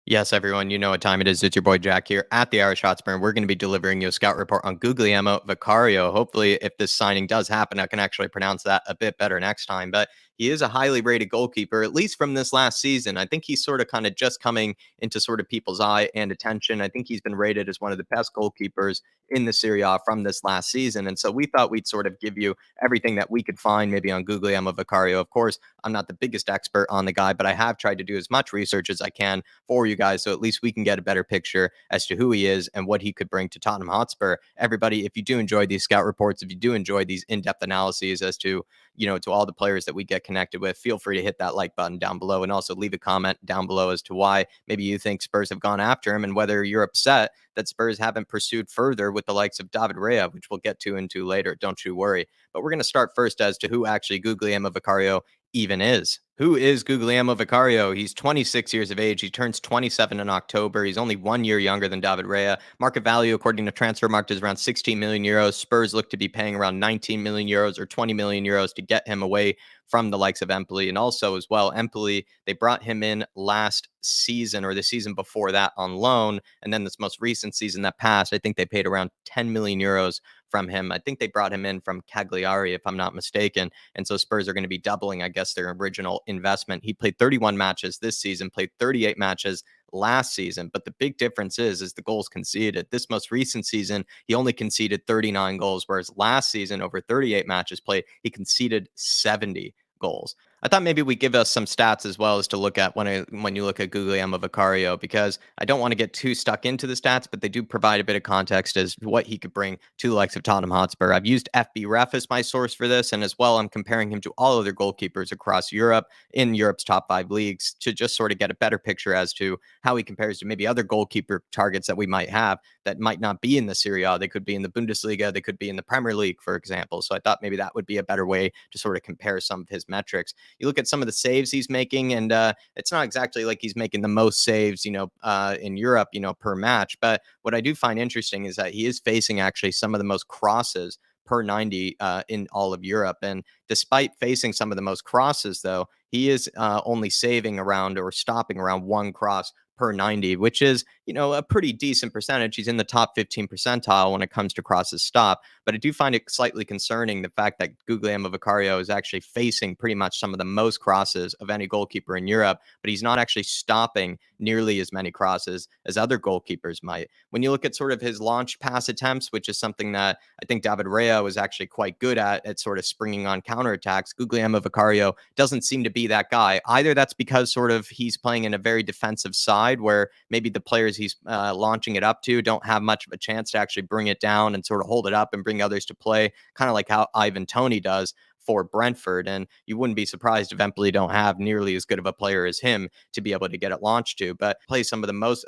Yes, everyone, you know what time it is. It's your boy Jack here at the IrishHotspur, and we're going to be delivering you a scout report on Guglielmo Vicario. Hopefully, if this signing does happen, I can actually pronounce that a bit better next time. But he is a highly rated goalkeeper, at least from this last season. I think he's sort of kind of just coming into sort of people's eye and attention. I think he's been rated as one of the best goalkeepers in the Serie A from this last season. And so we thought we'd sort of give you everything that we could find maybe on Guglielmo Vicario. Of course, I'm not the biggest expert on the guy, but I have tried to do as much research as I can for you guys, so at least we can get a better picture as to who he is and what he could bring to Tottenham Hotspur. Everybody, if you do enjoy these scout reports, if you do enjoy these in-depth analyses as to, to all the players that we get connected with, feel free to hit that like button down below and also leave a comment down below as to why maybe you think Spurs have gone after him and whether you're upset that Spurs haven't pursued further with the likes of David Rea, which we'll get to into later. Don't you worry. But we're going to start first as to who actually Guglielmo Vicario even is. Who is Guglielmo Vicario? He's 26 years of age. He turns 27 in October. He's only 1 year younger than David Rea. Market value, according to Transfermarkt, is around 16 million euros. Spurs look to be paying around 19 million euros or 20 million euros to get him away from the likes of Empoli. And also, as well, Empoli, they brought him in last season or the season before that on loan. And then this most recent season that passed, I think they paid around 10 million euros from him. I think they brought him in from Cagliari, if I'm not mistaken. And so Spurs are going to be doubling, I guess, their original investment. He played 31 matches this season, played 38 matches last season. But the big difference is the goals conceded. This most recent season, he only conceded 39 goals, whereas last season, over 38 matches played, he conceded 70 goals. I thought maybe we give us some stats as well as to look at when you look at Guglielmo Vicario, because I don't want to get too stuck into the stats, but they do provide a bit of context as to what he could bring to the likes of Tottenham Hotspur. I've used FBref as my source for this, and as well, I'm comparing him to all other goalkeepers across Europe in Europe's top 5 leagues to just sort of get a better picture as to how he compares to maybe other goalkeeper targets that we might have that might not be in the Serie A. They could be in the Bundesliga, they could be in the Premier League, for example. So I thought maybe that would be a better way to sort of compare some of his metrics. You look at some of the saves he's making, and it's not exactly like he's making the most saves, in Europe, per match. But what I do find interesting is that he is facing actually some of the most crosses per 90 in all of Europe. And despite facing some of the most crosses, though, he is only saving around or stopping around one cross per 90, which is, a pretty decent percentage. He's in the top 15 percentile when it comes to crosses stop. But I do find it slightly concerning the fact that Guglielmo Vicario is actually facing pretty much some of the most crosses of any goalkeeper in Europe, but he's not actually stopping nearly as many crosses as other goalkeepers might. When you look at sort of his launch pass attempts, which is something that I think David Rea was actually quite good at sort of springing on counterattacks, Guglielmo Vicario doesn't seem to be that guy. Either that's because sort of he's playing in a very defensive side where maybe the players he's launching it up to don't have much of a chance to actually bring it down and sort of hold it up and bring others to play, kind of like how Ivan Toney does for Brentford. And you wouldn't be surprised if Empoli don't have nearly as good of a player as him to be able to get it launched to, but plays some of the most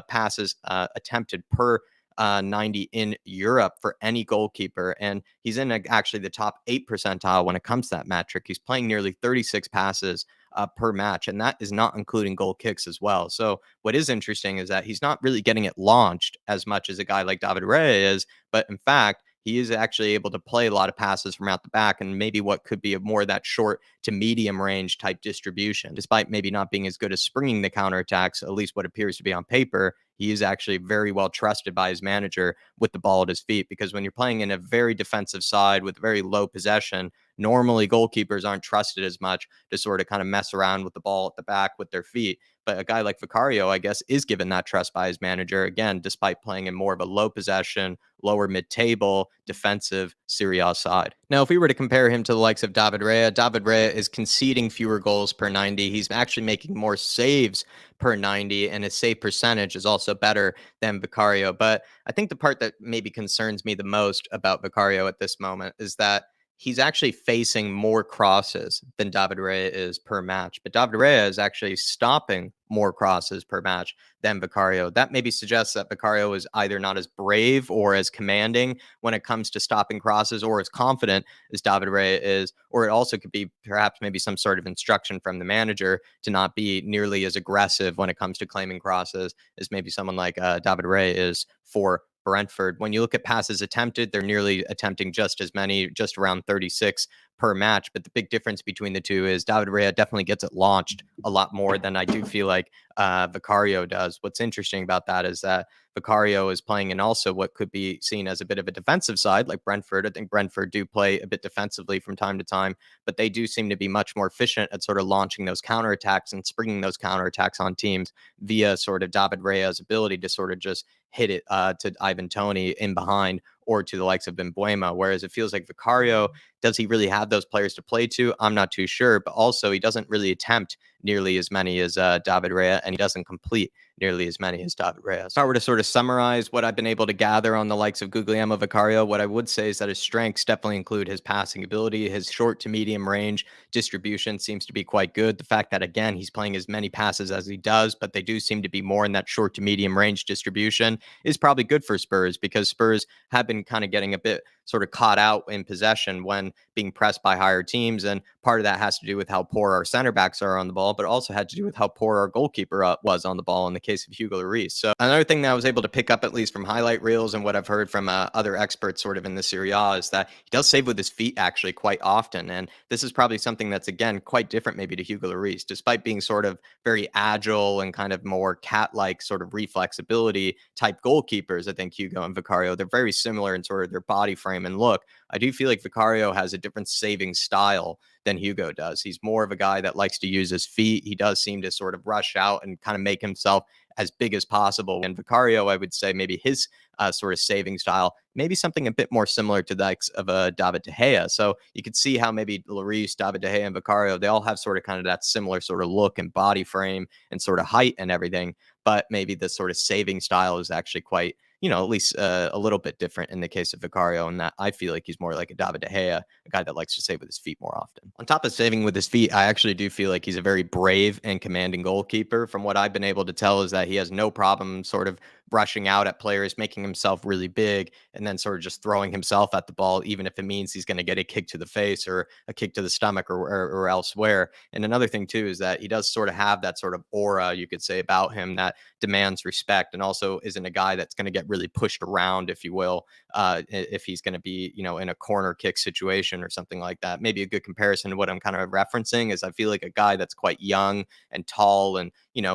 passes attempted per 90 in Europe for any goalkeeper. And he's in actually the top 8 percentile when it comes to that metric. He's playing nearly 36 passes per match, and that is not including goal kicks as well. So what is interesting is that he's not really getting it launched as much as a guy like David Rea is, but in fact, he is actually able to play a lot of passes from out the back and maybe what could be a more of that short to medium range type distribution. Despite maybe not being as good as springing the counterattacks, at least what appears to be on paper, he is actually very well trusted by his manager with the ball at his feet. Because when you're playing in a very defensive side with very low possession, normally goalkeepers aren't trusted as much to sort of kind of mess around with the ball at the back with their feet. But a guy like Vicario, I guess, is given that trust by his manager, again, despite playing in more of a low possession, lower mid-table, defensive Serie A side. Now, if we were to compare him to the likes of David Rea is conceding fewer goals per 90. He's actually making more saves per 90, and his save percentage is also better than Vicario. But I think the part that maybe concerns me the most about Vicario at this moment is that he's actually facing more crosses than David Rea is per match. But David Rea is actually stopping more crosses per match than Vicario. That maybe suggests that Vicario is either not as brave or as commanding when it comes to stopping crosses, or as confident as David Rea is. Or it also could be perhaps maybe some sort of instruction from the manager to not be nearly as aggressive when it comes to claiming crosses as maybe someone like David Rea is for Brentford. When you look at passes attempted, they're nearly attempting just as many, just around 36 per match. But the big difference between the two is David Raya definitely gets it launched a lot more than I do feel like Vicario does. What's interesting about that is that Vicario is playing in also what could be seen as a bit of a defensive side, like Brentford. I think Brentford do play a bit defensively from time to time, but they do seem to be much more efficient at sort of launching those counterattacks and springing those counterattacks on teams via sort of David Raya's ability to sort of just hit it to Ivan Toney in behind or to the likes of Mbuemo. Whereas it feels like Vicario, does he really have those players to play to? I'm not too sure, but also he doesn't really attempt nearly as many as David Raya, and he doesn't complete nearly as many as David Raya. So if I were to sort of summarize what I've been able to gather on the likes of Guglielmo Vicario, what I would say is that his strengths definitely include his passing ability, his short to medium range distribution seems to be quite good. The fact that, again, he's playing as many passes as he does, but they do seem to be more in that short to medium range distribution is probably good for Spurs, because Spurs have been kind of getting a bit sort of caught out in possession when being pressed by higher teams. And part of that has to do with how poor our center backs are on the ball, but also had to do with how poor our goalkeeper was on the ball in the case of Hugo Lloris. So another thing that I was able to pick up, at least from highlight reels and what I've heard from other experts sort of in the Serie A, is that he does save with his feet actually quite often. And this is probably something that's, again, quite different maybe to Hugo Lloris, despite being sort of very agile and kind of more cat-like sort of reflexibility type goalkeepers. I think Hugo and Vicario, they're very similar in sort of their body frame and look. I do feel like Vicario has a different saving style than Hugo does. He's more of a guy that likes to use his feet. He does seem to sort of rush out and kind of make himself as big as possible. And Vicario, I would say maybe his sort of saving style, maybe something a bit more similar to the likes of David De Gea. So you could see how maybe Lloris, David De Gea, and Vicario, they all have sort of kind of that similar sort of look and body frame and sort of height and everything. But maybe the sort of saving style is actually quite, at least a little bit different in the case of Vicario, and that I feel like he's more like a David De Gea, a guy that likes to save with his feet more often. On top of saving with his feet, I actually do feel like he's a very brave and commanding goalkeeper. From what I've been able to tell is that he has no problem sort of rushing out at players, making himself really big, and then sort of just throwing himself at the ball, even if it means he's going to get a kick to the face or a kick to the stomach or elsewhere. And another thing too is that he does sort of have that sort of aura, you could say, about him that demands respect, and also isn't a guy that's going to get really pushed around, if you will, if he's going to be, in a corner kick situation or something like that. Maybe a good comparison to what I'm kind of referencing is I feel like a guy that's quite young and tall and,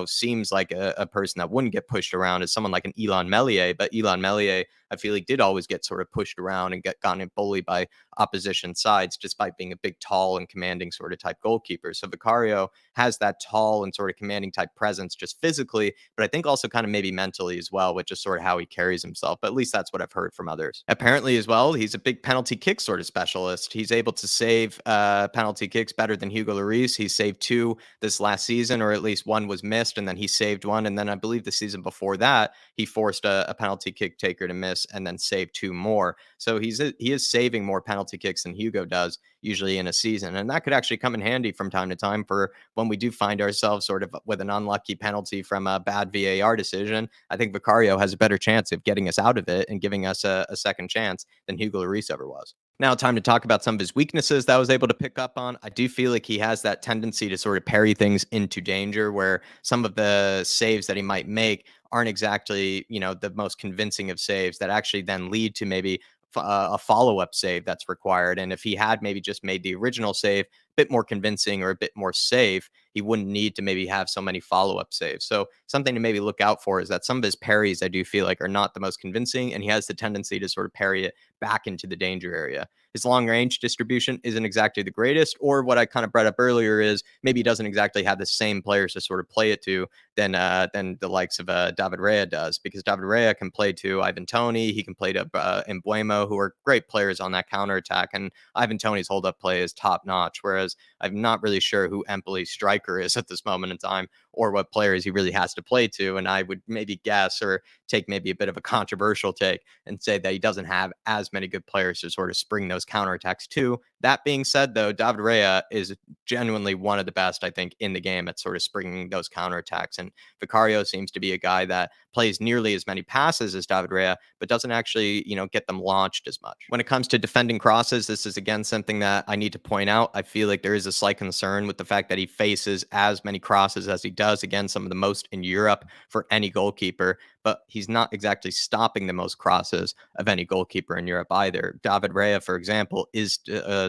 seems like a person that wouldn't get pushed around is someone like an Ilan Meslier. But Ilan Meslier, I feel like, did always get sort of pushed around and gotten bullied by opposition sides, despite being a big, tall and commanding sort of type goalkeeper. So Vicario has that tall and sort of commanding type presence just physically, but I think also kind of maybe mentally as well, with just sort of how he carries himself. But at least that's what I've heard from others. Apparently as well, he's a big penalty kick sort of specialist. He's able to save penalty kicks better than Hugo Lloris. He saved 2 this last season, or at least 1 was missed, and then he saved 1. And then I believe the season before that, he forced a penalty kick taker to miss and then saved 2 more. So he is saving more penalty kicks than Hugo does usually in a season. And that could actually come in handy from time to time for when we do find ourselves sort of with an unlucky penalty from a bad VAR decision. I think Vicario has a better chance of getting us out of it and giving us a second chance than Hugo Lloris ever was. Now, time to talk about some of his weaknesses that I was able to pick up on. I do feel like he has that tendency to sort of parry things into danger, where some of the saves that he might make aren't exactly, the most convincing of saves that actually then lead to maybe a follow-up save that's required. And if he had maybe just made the original save a bit more convincing or a bit more safe, he wouldn't need to maybe have so many follow-up saves. So something to maybe look out for is that some of his parries I do feel like are not the most convincing, and he has the tendency to sort of parry it back into the danger area. His long range distribution isn't exactly the greatest, or what I kind of brought up earlier is maybe he doesn't exactly have the same players to sort of play it to than the likes of David Raya does, because David Raya can play to Ivan Toney, he can play to Mbuemo, who are great players on that counterattack, and Ivan Toney's hold-up play is top-notch, whereas I'm not really sure who Empoli's striker is at this moment in time or what players he really has to play to, and I would maybe guess or take maybe a bit of a controversial take and say that he doesn't have as many good players to sort of spring those counterattacks to. That being said, though, David Raya is genuinely one of the best, I think, in the game at sort of springing those counterattacks. And Vicario seems to be a guy that plays nearly as many passes as David Raya, but doesn't actually, get them launched as much. When it comes to defending crosses, this is again something that I need to point out. I feel like there is a slight concern with the fact that he faces as many crosses as he does does, again, some of the most in Europe for any goalkeeper, but he's not exactly stopping the most crosses of any goalkeeper in Europe either. David Raya, for example, is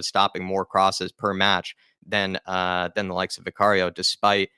stopping more crosses per match than the likes of Vicario, despite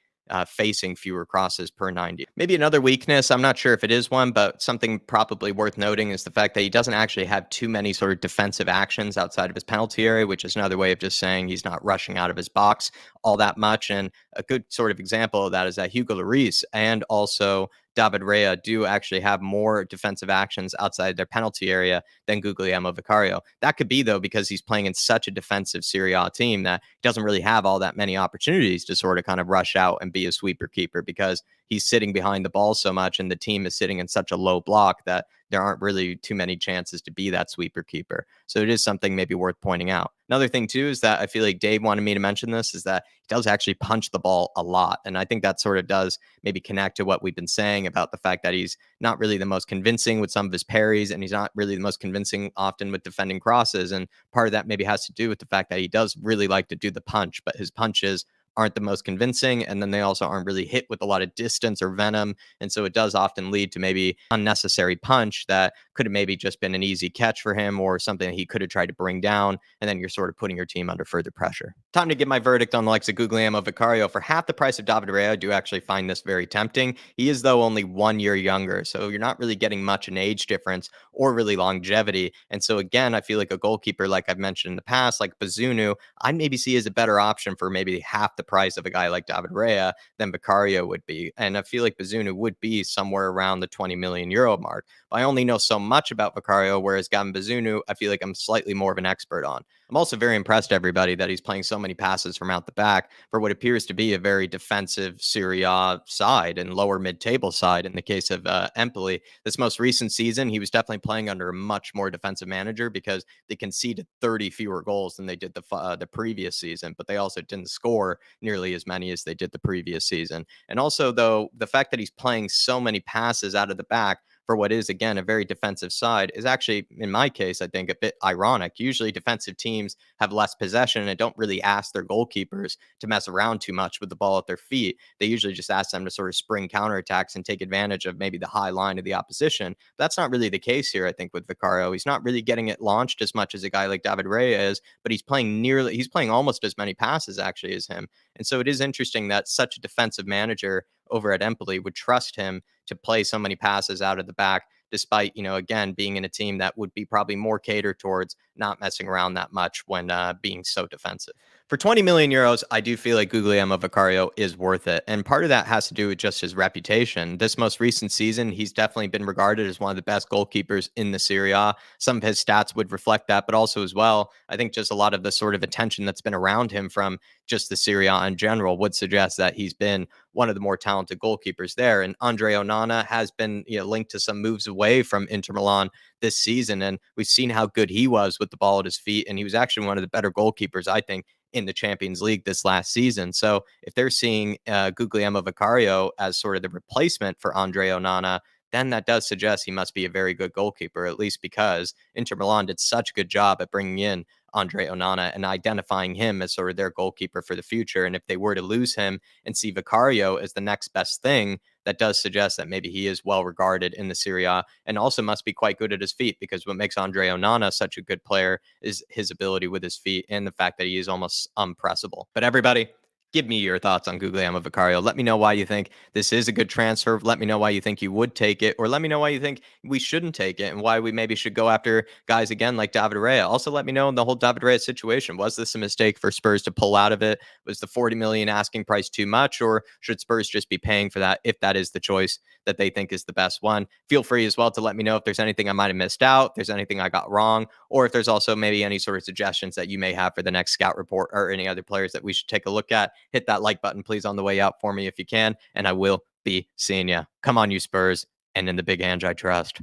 facing fewer crosses per 90. Maybe another weakness, I'm not sure if it is one, but something probably worth noting is the fact that he doesn't actually have too many sort of defensive actions outside of his penalty area, which is another way of just saying he's not rushing out of his box all that much. And a good sort of example of that is that Hugo Lloris and also David Rea do actually have more defensive actions outside their penalty area than Guglielmo Vicario. That could be, though, because he's playing in such a defensive Serie A team that he doesn't really have all that many opportunities to sort of kind of rush out and be a sweeper keeper, because he's sitting behind the ball so much and the team is sitting in such a low block that there aren't really too many chances to be that sweeper keeper. So it is something maybe worth pointing out. Another thing, too, is that I feel like Dave wanted me to mention this, is that he does actually punch the ball a lot. And I think that sort of does maybe connect to what we've been saying about the fact that he's not really the most convincing with some of his parries, and he's not really the most convincing often with defending crosses. And part of that maybe has to do with the fact that he does really like to do the punch, but his punches aren't the most convincing, and then they also aren't really hit with a lot of distance or venom, and so it does often lead to maybe unnecessary punch that could have maybe just been an easy catch for him or something that he could have tried to bring down, and then you're sort of putting your team under further pressure. Time to give my verdict on the likes of Guglielmo Vicario. For half the price of David Rea, I do actually find this very tempting. He is, though, only 1 year younger, so you're not really getting much in age difference or really longevity. And so again, I feel like a goalkeeper, like I've mentioned in the past, like Bazunu, I maybe see as a better option for maybe half the price of a guy like David Rea than Vicario would be. And I feel like Bazunu would be somewhere around the 20 million euro mark. But I only know so much about Vicario, whereas Gavin Bazunu, I feel like I'm slightly more of an expert on. I'm also very impressed, everybody, that he's playing so many passes from out the back for what appears to be a very defensive Serie A side and lower mid-table side in the case of Empoli. This most recent season, he was definitely playing under a much more defensive manager because they conceded 30 fewer goals than they did the previous season, but they also didn't score nearly as many as they did the previous season. And also, though, the fact that he's playing so many passes out of the back for what is, again, a very defensive side is actually, in my case, I think a bit ironic. Usually defensive teams have less possession and don't really ask their goalkeepers to mess around too much with the ball at their feet. They usually just ask them to sort of spring counterattacks and take advantage of maybe the high line of the opposition. But that's not really the case here, I think, with Vicario. He's not really getting it launched as much as a guy like David Rea is, but he's playing almost as many passes actually as him. And so it is interesting that such a defensive manager over at Empoli would trust him to play so many passes out of the back, despite, again, being in a team that would be probably more catered towards not messing around that much when being so defensive. For 20 million euros, I do feel like Guglielmo Vicario is worth it. And part of that has to do with just his reputation. This most recent season, he's definitely been regarded as one of the best goalkeepers in the Serie A. Some of his stats would reflect that, but also as well, I think just a lot of the sort of attention that's been around him from just the Serie A in general would suggest that he's been one of the more talented goalkeepers there. And Andre Onana has been linked to some moves away from Inter Milan this season, and we've seen how good he was with the ball at his feet. And he was actually one of the better goalkeepers, I think, in the Champions League this last season. So if they're seeing Guglielmo Vicario as sort of the replacement for Andre Onana, then that does suggest he must be a very good goalkeeper, at least because Inter Milan did such a good job at bringing in Andre Onana and identifying him as sort of their goalkeeper for the future. And if they were to lose him and see Vicario as the next best thing, that does suggest that maybe he is well regarded in the Serie A and also must be quite good at his feet, because what makes Andre Onana such a good player is his ability with his feet and the fact that he is almost unpressable. But everybody, give me your thoughts on Guglielmo Vicario. Let me know why you think this is a good transfer. Let me know why you think you would take it, or let me know why you think we shouldn't take it and why we maybe should go after guys again like David Rea. Also, let me know in the whole David Rea situation. Was this a mistake for Spurs to pull out of it? Was the 40 million asking price too much, or should Spurs just be paying for that if that is the choice that they think is the best one? Feel free as well to let me know if there's anything I might have missed out, if there's anything I got wrong, or if there's also maybe any sort of suggestions that you may have for the next scout report or any other players that we should take a look at. Hit that like button, please, on the way out for me if you can, and I will be seeing you. Come on, you Spurs, and in the big Ange I trust.